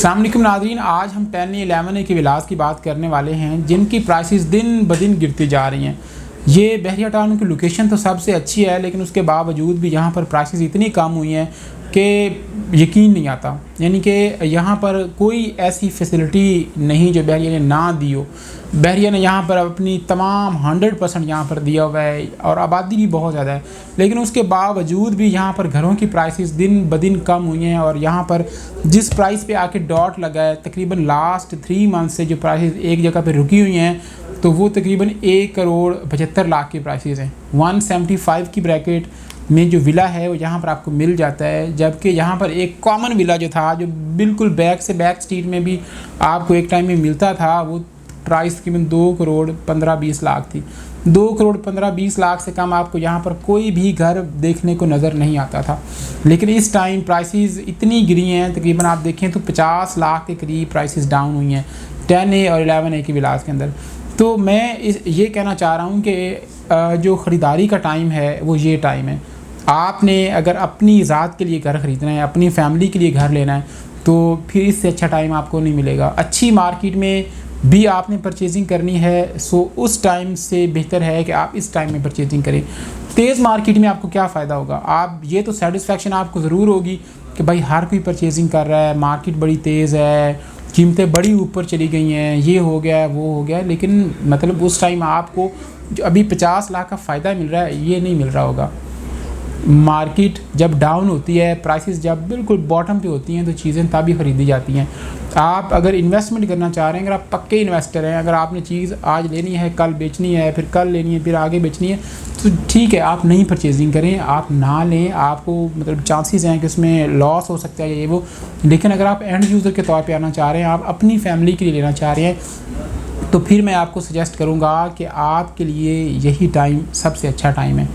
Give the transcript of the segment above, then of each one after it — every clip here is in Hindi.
अस्सलाम वालेकुम नाज़रीन, आज हम 10A11A के विलास की बात करने वाले हैं जिनकी प्राइसेस दिन ब दिन गिरती जा रही हैं। ये बहरिया टाउन की लोकेशन तो सबसे अच्छी है, लेकिन उसके बावजूद भी यहाँ पर प्राइसेस इतनी कम हुई हैं कि यकीन नहीं आता। यानी कि यहाँ पर कोई ऐसी फैसिलिटी नहीं जो बहरिया ने ना दी हो। बहरिया ने यहाँ पर अपनी तमाम 100% यहाँ पर दिया हुआ है और आबादी भी बहुत ज़्यादा है, लेकिन उसके बावजूद भी यहाँ पर घरों की प्राइसेस दिन ब दिन कम हुई हैं। और यहाँ पर जिस प्राइस पे आके डॉट लगा है, तकरीबन लास्ट 3 मंथ से जो प्राइसेस एक जगह पे रुकी हुई हैं, तो वो तकरीबन 1,75,00,000 की प्राइसेस हैं। 175 की ब्रैकेट में जो विला है वो यहाँ पर आपको मिल जाता है, जबकि यहाँ पर एक कॉमन विला जो था, जो बिल्कुल बैक से बैक स्ट्रीट में भी आपको एक टाइम में मिलता था, वो प्राइस तकरीबन 2,15,20,00,000 थी। 2,15,20,00,000 से कम आपको यहाँ पर कोई भी घर देखने को नज़र नहीं आता था। लेकिन इस टाइम प्राइसेस इतनी गिरी हैं, तकरीबन आप देखें तो 50 लाख के करीब प्राइसेस डाउन हुई हैं 10A और 11A के विलास के अंदर। तो मैं ये कहना चाह रहा हूँ कि जो ख़रीदारी का टाइम है वो ये टाइम है। आपने अगर अपनी ज़ात के लिए घर ख़रीदना है, अपनी फैमिली के लिए घर लेना है, तो फिर इससे अच्छा टाइम आपको नहीं मिलेगा। अच्छी मार्केट में भी आपने परचेजिंग करनी है, सो उस टाइम से बेहतर है कि आप इस टाइम में परचेजिंग करें। तेज़ मार्केट में आपको क्या फ़ायदा होगा? आप ये तो सेटिस्फेक्शन आपको ज़रूर होगी कि भाई हर कोई परचेजिंग कर रहा है, मार्केट बड़ी तेज़ है, कीमतें बड़ी ऊपर चली गई हैं, ये हो गया वो हो गया। लेकिन मतलब उस टाइम आपको जो अभी 50 लाख का फ़ायदा मिल रहा है, ये नहीं मिल रहा होगा। मार्केट जब डाउन होती है, प्राइसेस जब बिल्कुल बॉटम पे होती हैं, तो चीज़ें तभी ख़रीदी जाती हैं। आप अगर इन्वेस्टमेंट करना चाह रहे हैं, अगर आप पक्के इन्वेस्टर हैं, अगर आपने चीज़ आज लेनी है, कल बेचनी है, फिर कल लेनी है, फिर आगे बेचनी है, तो ठीक है, आप नहीं परचेजिंग करें, आप ना लें। आपको मतलब चांसेस हैं कि उसमें लॉस हो सकता है ये वो। लेकिन अगर आप एंड यूज़र के तौर पे आना चाह रहे हैं, आप अपनी फैमिली के लिए लेना चाह रहे हैं, तो फिर मैं आपको सजेस्ट करूँगा कि आपके लिए यही टाइम सबसे अच्छा टाइम है।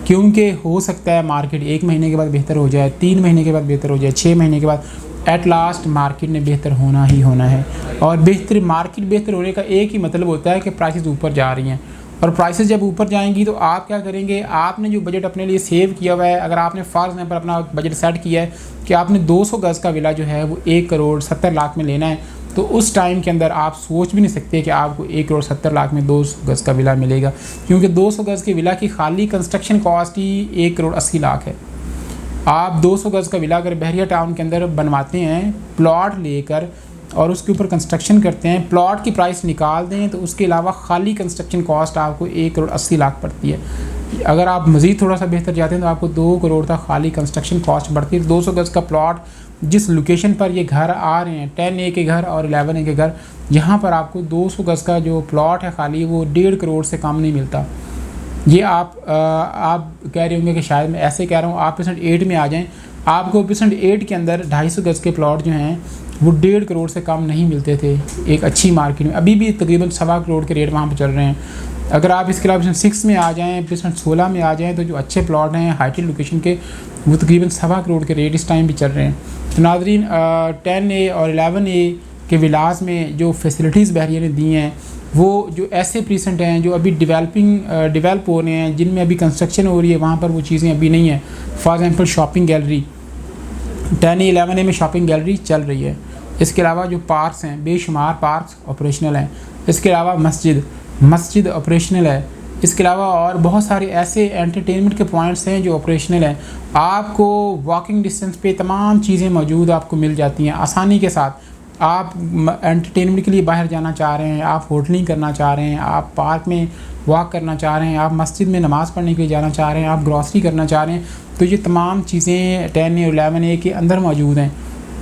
क्योंकि हो सकता है मार्केट 1 महीने के बाद बेहतर हो जाए, 3 महीने के बाद बेहतर हो जाए, 6 महीने के बाद, एट लास्ट मार्केट ने बेहतर होना ही होना है। और मार्केट बेहतर होने का एक ही मतलब होता है कि प्राइसेस ऊपर जा रही हैं। और प्राइसेस जब ऊपर जाएंगी तो आप क्या करेंगे? आपने जो बजट अपने लिए सेव किया हुआ है, अगर आपने फॉर एग्जाम्पल अपना बजट सेट किया है कि आपने 200 गज़ का विला जो है वो 1,70,00,000 में लेना है, तो उस टाइम के अंदर आप सोच भी नहीं सकते कि आपको 1,70,00,000 में 200 गज़ का विला मिलेगा। क्योंकि 200 गज़ के विला की खाली कंस्ट्रक्शन कॉस्ट ही 1,80,00,000 है। आप 200 गज़ का विला अगर बहरिया टाउन के अंदर बनवाते हैं, प्लॉट लेकर और उसके ऊपर कंस्ट्रक्शन करते हैं, प्लॉट की प्राइस निकाल दें, तो उसके अलावा खाली कंस्ट्रक्शन कॉस्ट आपको 1,80,00,000 पड़ती है। अगर आप मज़ीद थोड़ा सा बेहतर जाते हैं तो आपको 2 करोड़ तक खाली कंस्ट्रक्शन कॉस्ट बढ़ती है। 200 गज़ का प्लॉट जिस लोकेशन पर ये घर आ रहे हैं, 10A के घर और 11A के घर, यहाँ पर आपको 200 गज़ का जो प्लॉट है खाली, वो 1.5 करोड़ से कम नहीं मिलता। ये आप कह रहे होंगे कि शायद मैं ऐसे कह रहा हूँ, आप %8 में आ जाएं, आपको %8 के अंदर 250 गज़ के प्लॉट जो हैं वो 1.5 करोड़ से कम नहीं मिलते थे एक अच्छी मार्केट में। अभी भी तकरीबन 1.25 करोड़ के रेट वहाँ पर चल रहे हैं। अगर आप इसके अलावा %6 में आ जाएँ, %16 में आ जाएँ, तो जो अच्छे प्लॉट हैं हाईटेड लोकेशन के, वो तकरीबन 1.25 करोड़ के रेट इस टाइम भी चल रहे हैं। तो नाज़रीन, 10A और 11A के विलास में जो फैसिलिटीज़ बहरिया ने दी हैं, वो जो ऐसे प्रीसेंट हैं जो अभी डेवलप हो रहे हैं, जिनमें अभी कंस्ट्रक्शन हो रही है, वहाँ पर वो चीज़ें अभी नहीं हैं। For example shopping gallery, 10A 11A में शॉपिंग गैलरी चल रही है। इसके अलावा जो पार्क्स हैं, बेशुमार पार्क्स ऑपरेशनल हैं। इसके अलावा मस्जिद ऑपरेशनल है। इसके अलावा और बहुत सारे ऐसे एंटरटेनमेंट के पॉइंट्स हैं जो ऑपरेशनल हैं। आपको वॉकिंग डिस्टेंस पे तमाम चीज़ें मौजूद आपको मिल जाती हैं आसानी के साथ। आप एंटरटेनमेंट के लिए बाहर जाना चाह रहे हैं, आप होटलिंग करना चाह रहे हैं, आप पार्क में वॉक करना चाह रहे हैं, आप मस्जिद में नमाज़ पढ़ने के लिए जाना चाह रहे हैं, आप ग्रॉसरी करना चाह रहे हैं, तो ये तमाम चीज़ें 10A और 11A के अंदर मौजूद हैं।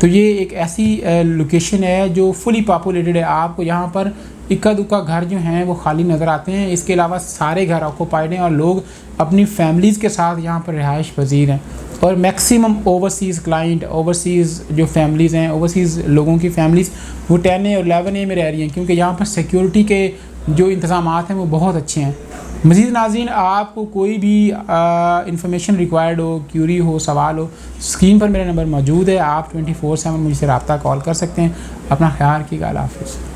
तो ये एक ऐसी लोकेशन है जो फुली पॉपुलेटेड है। आपको यहाँ पर इक्का दुक्का घर जो हैं वो खाली नज़र आते हैं। इसके अलावा सारे घर ऑक्यूपाइड हैं और लोग अपनी फैमिलीज़ के साथ यहाँ पर रिहाइश पजीर हैं। और मैक्सिमम ओवरसीज़ क्लाइंट, ओवरसीज़ जो फैमिलीज़ हैं, ओवरसीज़ लोगों की फैमिलीज़ वो 10A और 11A में रह रही हैं, क्योंकि यहाँ पर सिक्योरिटी के जो इंतज़ामात हैं वो बहुत अच्छे हैं। मज़ीद नाज़रीन, आपको कोई भी इंफॉर्मेशन रिक्वायर्ड हो, क्यूरी हो, सवाल हो, स्क्रीन पर मेरा नंबर मौजूद है। आप 24/7 मुझसे रब्ता कॉल कर सकते हैं। अपना ख्याल रखिएगा। अल्लाह हाफ़िज़।